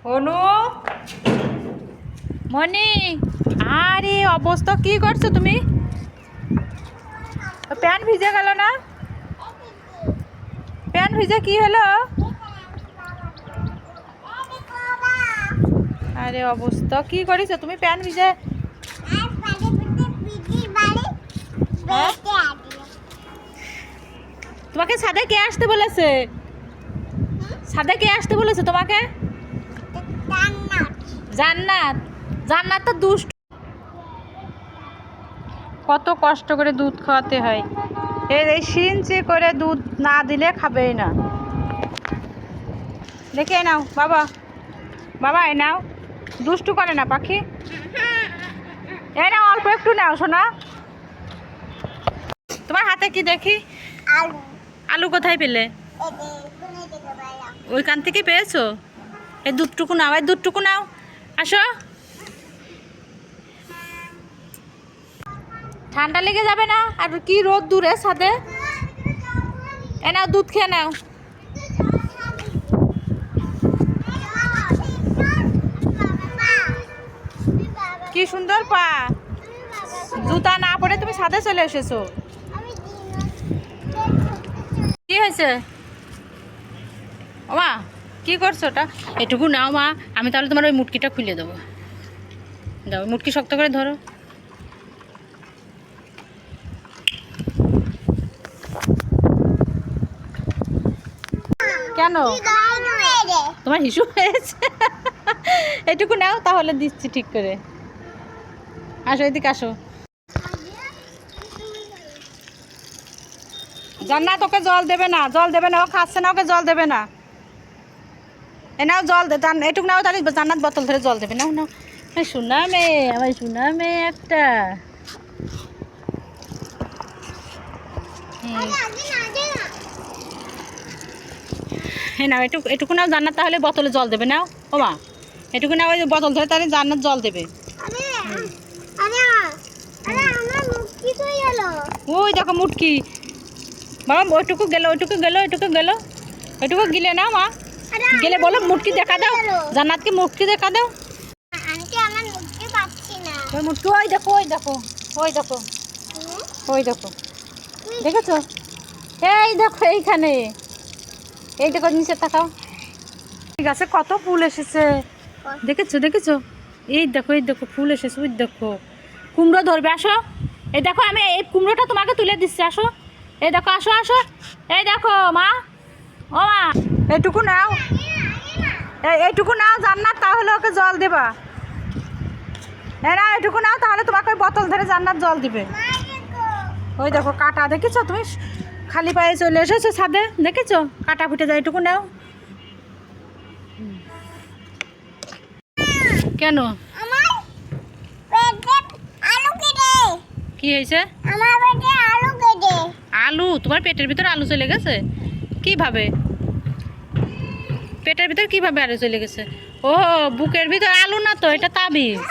অনু মনি, আরে অবস্থা কি করছো তুমি? প্যান্ট ভিজে গেল না? প্যান্ট ভিজে কি হলো? আরে অবস্থা কি করেছো তুমি প্যান্ট ভিজে? হ্যাঁ? তোমাকে ছাদে কে আসতে বলেছে? ছাদে কে আসতে বলেছে তোমাকে? জান্নাত। জান্নাত তো দুষ্ট, কত কষ্ট করে দুধ খাওয়াতে হয়। এই সিঞ্চি করে দুধ না দিলে খাবেই না। দেখে নাও বাবা, বাবা এ নাও, দুষ্টু করে না পাখি। এই নাও অল্প একটু নাও সোনা। তোমার হাতে কি দেখি? আলু। আলু কোথায় পেলে? ওইখান থেকে পেয়েছো? এই দুধটুকু নাও, এই দুধটুকু নাও, আসো। ঠান্ডা লেগে যাবে না? আর কি রোদ দূরে ছাদে। এ নাও দুধ খেয়ে নাও। কি সুন্দর পা, জুতা না পরে তুমি ছাদে চলে এসেছো। কি হয়েছে ও মা? কি করছো ওটা? এটুকু নাও মা, আমি তাহলে তোমার ওই মুটকিটা খুলে দেবো। দাও মুটকি শক্ত করে ধরো। কেন তোমার হিসু হয়েছে? এটুকু নাও তাহলে দিচ্ছি ঠিক করে। আসো এদিকে আসো। জান্নাত ওকে জল দেবে না, জল দেবে না, ও খাচ্ছে না, ওকে জল দেবে না। এ নাও জল দে, এটুকু নাও তাহলে জান্নাত বোতল ধরে জল দেবে। নাও নাও, শোনা মেয়ে, আমার শোনা মেয়ে একটা। হ্যাঁ নাও এটুকু নাও জান্নাত, তাহলে বোতলে জল দেবে। নাও ও মা, এটুকু নাও, ওই বোতল ধরে তাহলে জান্নাত জল দেবে। ওই দেখো মুটকি বাবা, ওইটুকু গেল, ওইটুকু গেল, ওইটুকু গেল, ওইটুকু গিলে নাও মা। গেলে বলো মুটকি দেখা দাও, জান্নাতকে মুটকি দেখা দাও। ওই মুটকি, ওই দেখো, ওই দেখো, ওই দেখো, ওই দেখো, দেখেছো? এই দেখো এইখানে, এই দেখো নিচে তাকাও। গাছে কত ফুল এসেছে, দেখেছো? দেখেছো? এই দেখো, এই দেখো ফুল এসেছে, ওই দেখো। কুমড়ো ধরবে, আসো। এই দেখো আমি এই কুমড়োটা তোমাকে তুলে দিচ্ছি, আসো। এই দেখো, আসো আসো, এই দেখো মা, ও মা এইটুকু নাও, এইটুকু নাও জান্নাত, তাহলে ওকে জল দেবা। না এটুকু নাও, তাহলে তোমাকে ওই বোতল ধরে জান্নাত জল দিবে। ওই দেখো কাটা, দেখেছো? তুমি খালি পায়ে চলে এসেছো ছাদে, দেখেছো? কাটা ফুটে যায়, এটুকু নাও। কেন কি হয়েছে? আলু? তোমার পেটের ভিতর আলু চলে গেছে? কিভাবে পেটের ভিতর কিভাবে আলু চলে গেছে? ও বুকের ভিতর আলু না তো, এটা তাবিজ,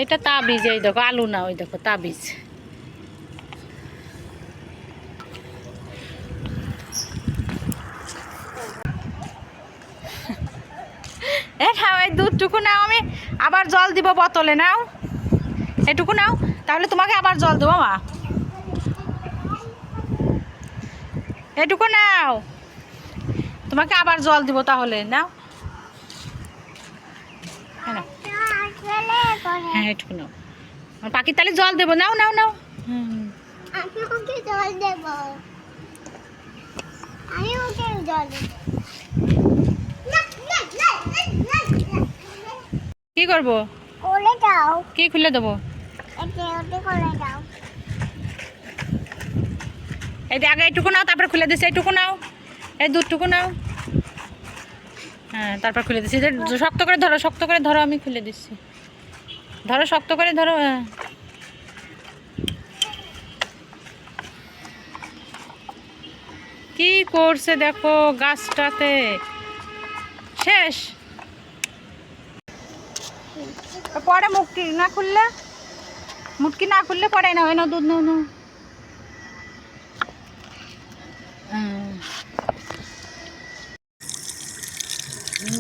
এটা তাবিজ। এই দেখো আলু না, ওই দেখো তাবিজ। হ্যাঁ ওই দুধটুকু নাও, আমি আবার জল দিব বোতলে। নাও এটুকু নাও, তাহলে তোমাকে আবার জল দেবো মা। এটুকু নাও, তোমাকে আবার জল দিব তাহলে। নাও, হ্যাঁ এটুকু নাও, পাখির তাহলে জল দেবো। নাও নাও নাও। কি করবো? কি খুলে দেবো? এই আগে এইটুকু নাও, তারপরে খুলে দিচ্ছি। এইটুকু নাও, এই দুধটুকু নাও। হ্যাঁ তারপর খুলে দিচ্ছি। শক্ত করে ধরো, শক্ত করে ধরো, আমি খুলে দিচ্ছি। ধরো শক্ত করে ধরো। হ্যাঁ কি করছে দেখো গাছটাতে, শেষ। পরে মুটকি না খুললে, মুটকি না খুললে পরে নাও। নাও দুধ নাও, নাও।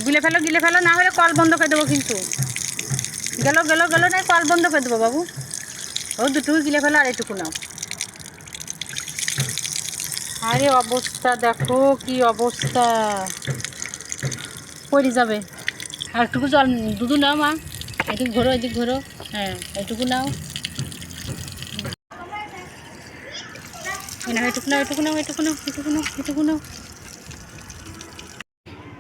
গুলে গিলে ফেলো, না হলে কল বন্ধ করে দেবো কিন্তু। গেল গেল গেল, না কল বন্ধ করে দেবো বাবু। ও দুটুকু গিলে ফেলো, আর এটুকু নাও। আরে অবস্থা দেখো, কি অবস্থা, পড়ে যাবে। আর একটুকু জল দুধু নাও মা, এদিক ঘোরো এদিক ঘোরো, হ্যাঁ এটুকু নাও, এটুকু নাও এটুকু নাও এটুকু নাও এটুকু নাও এটুকু নাও,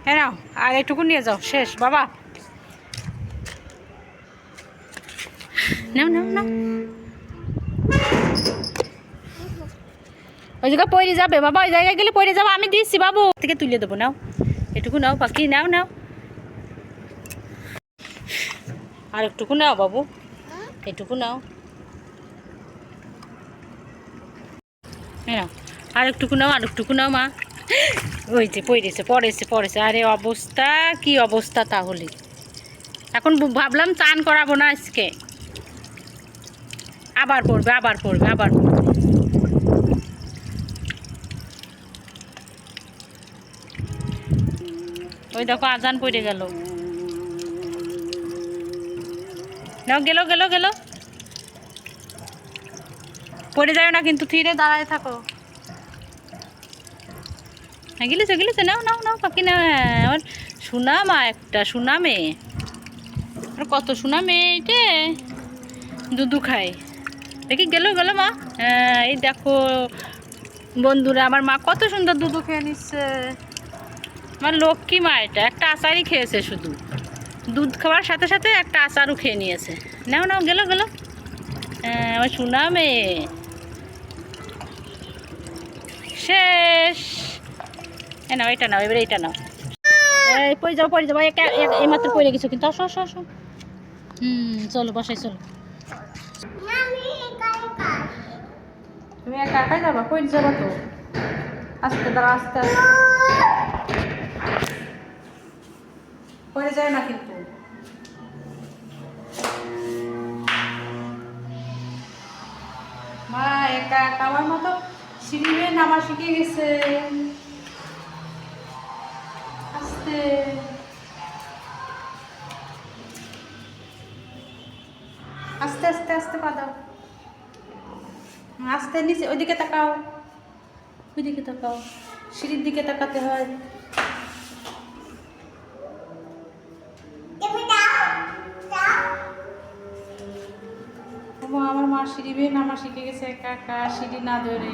হ্যাঁ নাও, আর এটুকু নিয়ে যাও, শেষ বাবা। নাও নাও নাও, ওই জায়গায় পড়ে যাবে বাবা, ওই জায়গায় গেলে পড়ে যাবো, আমি দিচ্ছি বাবু, থেকে তুলে দেবো। নাও এটুকু নাও পাখি, নাও নাও, আর একটুকু নাও বাবু, এটুকু নাও, হ্যাঁ আর একটুকু নাও, আর একটুকু নাও মা। ওই যে পড়েছে। আরে অবস্থা, কি অবস্থা তাহলে। এখন ভাবলাম চান করাবো না আজকে, আবার পড়বে। ওই দেখো আজান পড়ে গেল। নাও, গেল, পড়ে যাও না কিন্তু, থিরে দাঁড়ায় থাকো। হ্যাঁ গিলেছে, নাও নাও নাও পাখি নাও। হ্যাঁ আমার সোনা মা, একটা সোনা মেয়ে, আর কত সোনা মেয়ে এটা, দুধু খায় দেখি। গেল মা। হ্যাঁ এই দেখো বন্ধুরা, আমার মা কত সুন্দর দুধু খেয়ে নিচ্ছে। আমার লক্ষ্মী মা, এটা একটা আচারই খেয়েছে, শুধু দুধ খাওয়ার সাথে সাথে একটা আচারও খেয়ে নিয়েছে। নাও নাও, গেল হ্যাঁ আমার সোনা মেয়ে, শেষ। নাও এটা নাও, এবারে এটা নাও। এই পড়ে যাবো, এইমাত্র পড়ে গেছো কিন্তু, আসো। চলো বাসায় চলো। তুমি একা একাই যাবা, কই যাবা তো? আস্তে দাঁড়া, আস্তে পড়ে যায় না কিন্তু। মা একা আমার মতো সিঁড়ি বেয়ে নামা শিখে গেছে। আস্তে আস্তে পা দাও, আস্তে নিচে, ওইদিকে তাকাও, সিঁড়ির দিকে তাকাতে হয়। আমার মা সিঁড়ি বেয়ে নামা শিখে গেছে একা একা, সিঁড়ি না ধরে।